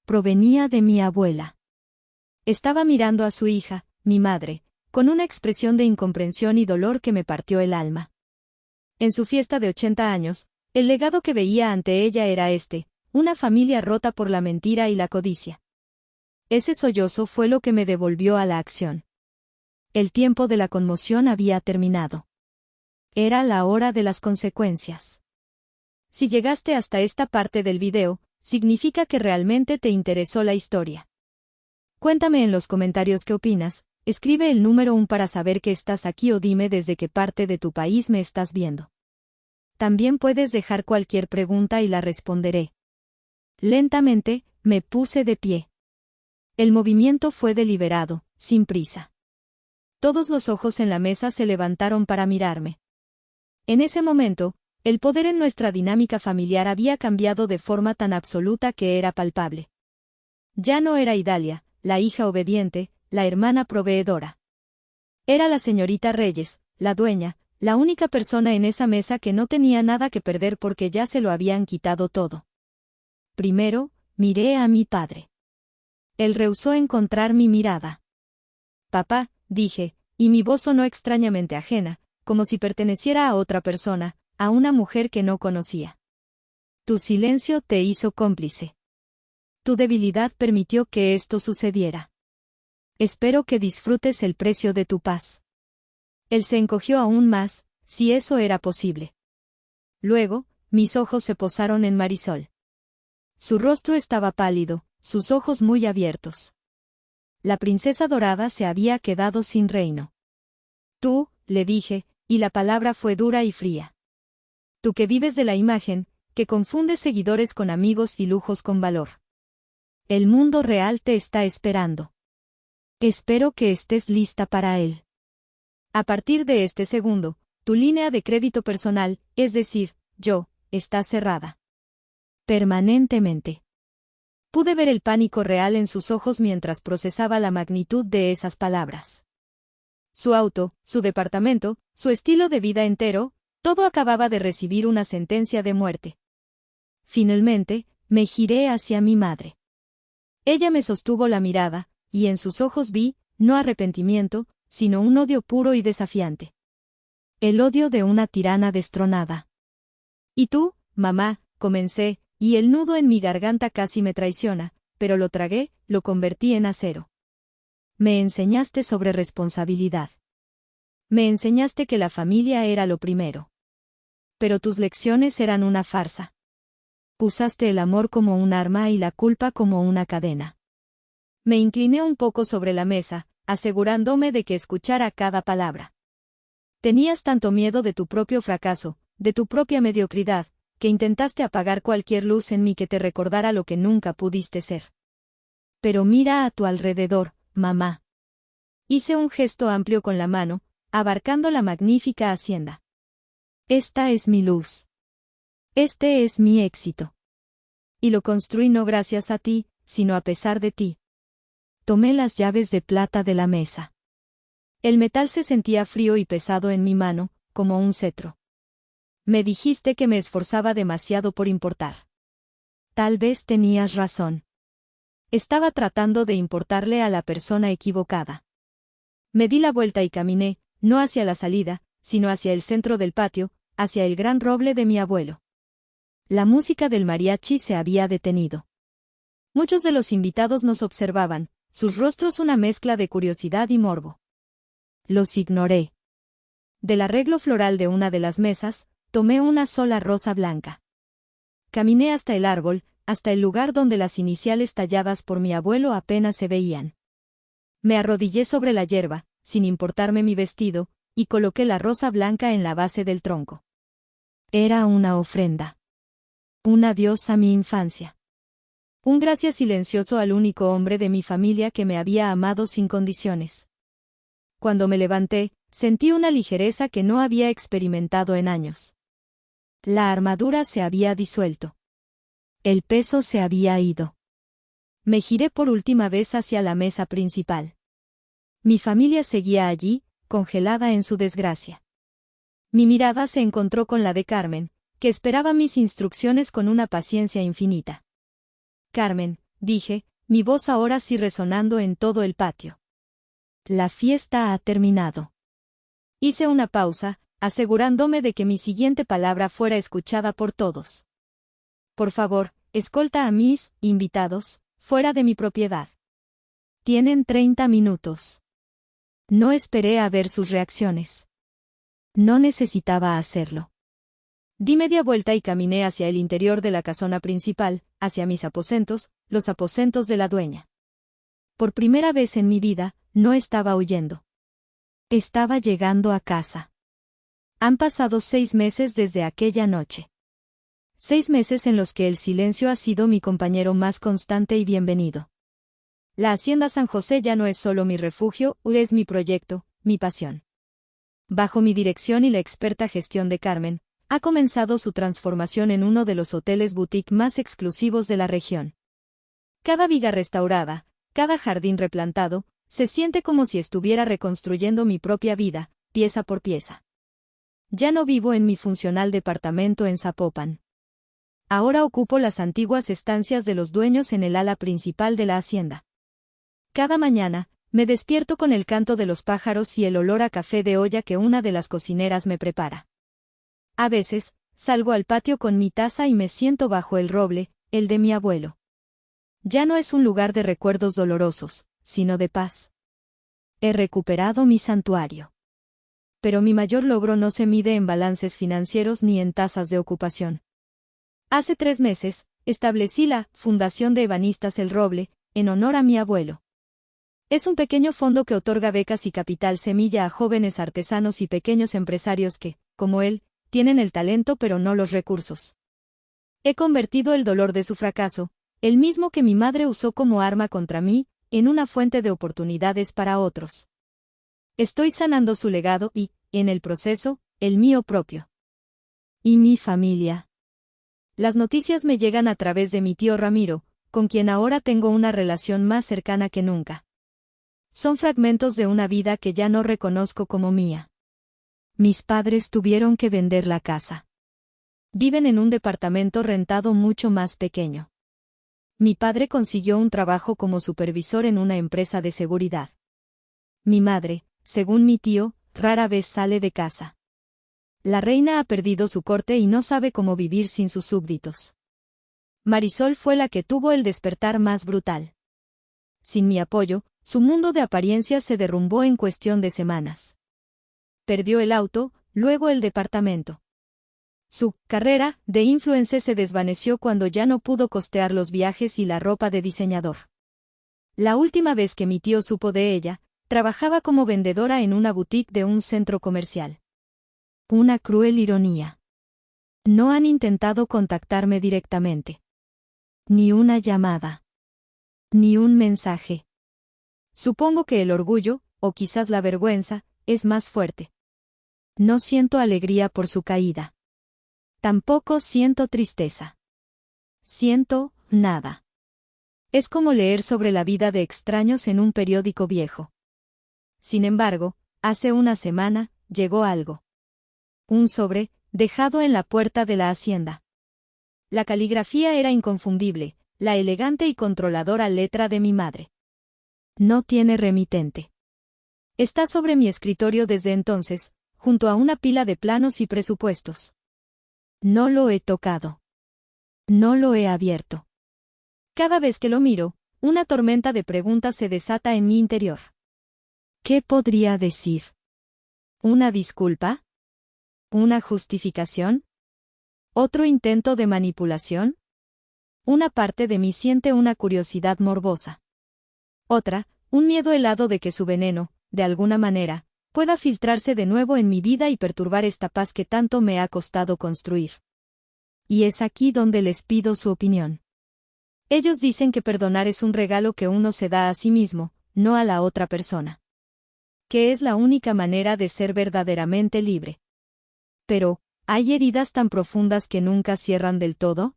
A: Provenía de mi abuela. Estaba mirando a su hija, mi madre, con una expresión de incomprensión y dolor que me partió el alma. En su fiesta de 80 años, El legado que veía ante ella era una familia rota por la mentira y la codicia. Ese sollozo fue lo que me devolvió a la acción. El tiempo de la conmoción había terminado. Era la hora de las consecuencias. Si llegaste hasta esta parte del video, significa que realmente te interesó la historia. Cuéntame en los comentarios qué opinas, escribe el número 1 para saber que estás aquí o dime desde qué parte de tu país me estás viendo. También puedes dejar cualquier pregunta y la responderé. Lentamente, me puse de pie. El movimiento fue deliberado, sin prisa. Todos los ojos en la mesa se levantaron para mirarme. En ese momento, el poder en nuestra dinámica familiar había cambiado de forma tan absoluta que era palpable. Ya no era Idalia, la hija obediente, la hermana proveedora. Era la señorita Reyes, la dueña, la única persona en esa mesa que no tenía nada que perder porque ya se lo habían quitado todo. Primero, miré a mi padre. Él rehusó encontrar mi mirada. Papá, dije, y mi voz sonó extrañamente ajena, como si perteneciera a otra persona, a una mujer que no conocía. Tu silencio te hizo cómplice. Tu debilidad permitió que esto sucediera. Espero que disfrutes el precio de tu paz. Él se encogió aún más, si eso era posible. Luego, mis ojos se posaron en Marisol. Su rostro estaba pálido, sus ojos muy abiertos. La princesa dorada se había quedado sin reino. Tú, le dije, y la palabra fue dura y fría. Tú que vives de la imagen, que confundes seguidores con amigos y lujos con valor. El mundo real te está esperando. Espero que estés lista para él. A partir de este segundo, tu línea de crédito personal, es decir, yo, está cerrada. Permanentemente. Pude ver el pánico real en sus ojos mientras procesaba la magnitud de esas palabras. Su auto, su departamento, su estilo de vida entero, todo acababa de recibir una sentencia de muerte. Finalmente, me giré hacia mi madre. Ella me sostuvo la mirada, y en sus ojos vi, no arrepentimiento, sino un odio puro y desafiante. El odio de una tirana destronada. ¿Y tú, mamá?, comencé, y el nudo en mi garganta casi me traiciona, pero lo tragué, lo convertí en acero. Me enseñaste sobre responsabilidad. Me enseñaste que la familia era lo primero. Pero tus lecciones eran una farsa. Usaste el amor como un arma y la culpa como una cadena. Me incliné un poco sobre la mesa, asegurándome de que escuchara cada palabra. Tenías tanto miedo de tu propio fracaso, de tu propia mediocridad, que intentaste apagar cualquier luz en mí que te recordara lo que nunca pudiste ser. Pero mira a tu alrededor, mamá. Hice un gesto amplio con la mano, abarcando la magnífica hacienda. Esta es mi luz. Este es mi éxito. Y lo construí no gracias a ti, sino a pesar de ti. Tomé las llaves de plata de la mesa. El metal se sentía frío y pesado en mi mano, como un cetro. Me dijiste que me esforzaba demasiado por importar. Tal vez tenías razón. Estaba tratando de importarle a la persona equivocada. Me di la vuelta y caminé, no hacia la salida, sino hacia el centro del patio, hacia el gran roble de mi abuelo. La música del mariachi se había detenido. Muchos de los invitados nos observaban, sus rostros una mezcla de curiosidad y morbo. Los ignoré. Del arreglo floral de una de las mesas, tomé una sola rosa blanca. Caminé hasta el árbol, hasta el lugar donde las iniciales talladas por mi abuelo apenas se veían. Me arrodillé sobre la hierba, sin importarme mi vestido, y coloqué la rosa blanca en la base del tronco. Era una ofrenda. Un adiós a mi infancia. Un gracias silencioso al único hombre de mi familia que me había amado sin condiciones. Cuando me levanté, sentí una ligereza que no había experimentado en años. La armadura se había disuelto. El peso se había ido. Me giré por última vez hacia la mesa principal. Mi familia seguía allí, congelada en su desgracia. Mi mirada se encontró con la de Carmen, que esperaba mis instrucciones con una paciencia infinita. Carmen, dije, mi voz ahora sí resonando en todo el patio. La fiesta ha terminado. Hice una pausa, asegurándome de que mi siguiente palabra fuera escuchada por todos. Por favor, escolta a mis invitados fuera de mi propiedad. Tienen 30 minutos. No esperé a ver sus reacciones. No necesitaba hacerlo. Di media vuelta y caminé hacia el interior de la casona principal, hacia mis aposentos, los aposentos de la dueña. Por primera vez en mi vida, no estaba huyendo. Estaba llegando a casa. Han pasado 6 meses desde aquella noche. 6 meses en los que el silencio ha sido mi compañero más constante y bienvenido. La Hacienda San José ya no es solo mi refugio, es mi proyecto, mi pasión. Bajo mi dirección y la experta gestión de Carmen, ha comenzado su transformación en uno de los hoteles boutique más exclusivos de la región. Cada viga restaurada, cada jardín replantado, se siente como si estuviera reconstruyendo mi propia vida, pieza por pieza. Ya no vivo en mi funcional departamento en Zapopan. Ahora ocupo las antiguas estancias de los dueños en el ala principal de la hacienda. Cada mañana, me despierto con el canto de los pájaros y el olor a café de olla que una de las cocineras me prepara. A veces, salgo al patio con mi taza y me siento bajo el roble, el de mi abuelo. Ya no es un lugar de recuerdos dolorosos, sino de paz. He recuperado mi santuario. Pero mi mayor logro no se mide en balances financieros ni en tasas de ocupación. Hace 3 meses, establecí la Fundación de Ebanistas El Roble, en honor a mi abuelo. Es un pequeño fondo que otorga becas y capital semilla a jóvenes artesanos y pequeños empresarios que, como él, tienen el talento pero no los recursos. He convertido el dolor de su fracaso, el mismo que mi madre usó como arma contra mí, en una fuente de oportunidades para otros. Estoy sanando su legado y, en el proceso, el mío propio. ¿Y mi familia? Las noticias me llegan a través de mi tío Ramiro, con quien ahora tengo una relación más cercana que nunca. Son fragmentos de una vida que ya no reconozco como mía. Mis padres tuvieron que vender la casa. Viven en un departamento rentado mucho más pequeño. Mi padre consiguió un trabajo como supervisor en una empresa de seguridad. Mi madre, según mi tío, rara vez sale de casa. La reina ha perdido su corte y no sabe cómo vivir sin sus súbditos. Marisol fue la que tuvo el despertar más brutal. Sin mi apoyo, su mundo de apariencias se derrumbó en cuestión de semanas. Perdió el auto, luego el departamento. Su carrera de influencer se desvaneció cuando ya no pudo costear los viajes y la ropa de diseñador. La última vez que mi tío supo de ella, trabajaba como vendedora en una boutique de un centro comercial. Una cruel ironía. No han intentado contactarme directamente. Ni una llamada. Ni un mensaje. Supongo que el orgullo, o quizás la vergüenza, es más fuerte. No siento alegría por su caída. Tampoco siento tristeza. Siento nada. Es como leer sobre la vida de extraños en un periódico viejo. Sin embargo, hace una semana, llegó algo. Un sobre, dejado en la puerta de la hacienda. La caligrafía era inconfundible, la elegante y controladora letra de mi madre. No tiene remitente. Está sobre mi escritorio desde entonces, junto a una pila de planos y presupuestos. No lo he tocado. No lo he abierto. Cada vez que lo miro, una tormenta de preguntas se desata en mi interior. ¿Qué podría decir? ¿Una disculpa? ¿Una justificación? ¿Otro intento de manipulación? Una parte de mí siente una curiosidad morbosa. Otra, un miedo helado de que su veneno, de alguna manera, pueda filtrarse de nuevo en mi vida y perturbar esta paz que tanto me ha costado construir. Y es aquí donde les pido su opinión. Ellos dicen que perdonar es un regalo que uno se da a sí mismo, no a la otra persona. Que es la única manera de ser verdaderamente libre. Pero, ¿hay heridas tan profundas que nunca cierran del todo?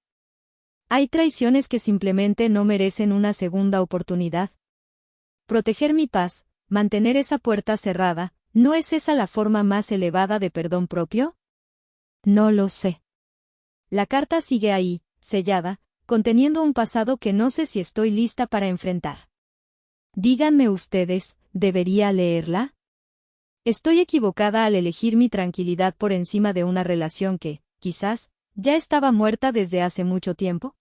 A: ¿Hay traiciones que simplemente no merecen una segunda oportunidad? Proteger mi paz, mantener esa puerta cerrada, ¿no es esa la forma más elevada de perdón propio? No lo sé. La carta sigue ahí, sellada, conteniendo un pasado que no sé si estoy lista para enfrentar. Díganme ustedes, ¿debería leerla? ¿Estoy equivocada al elegir mi tranquilidad por encima de una relación que, quizás, ya estaba muerta desde hace mucho tiempo?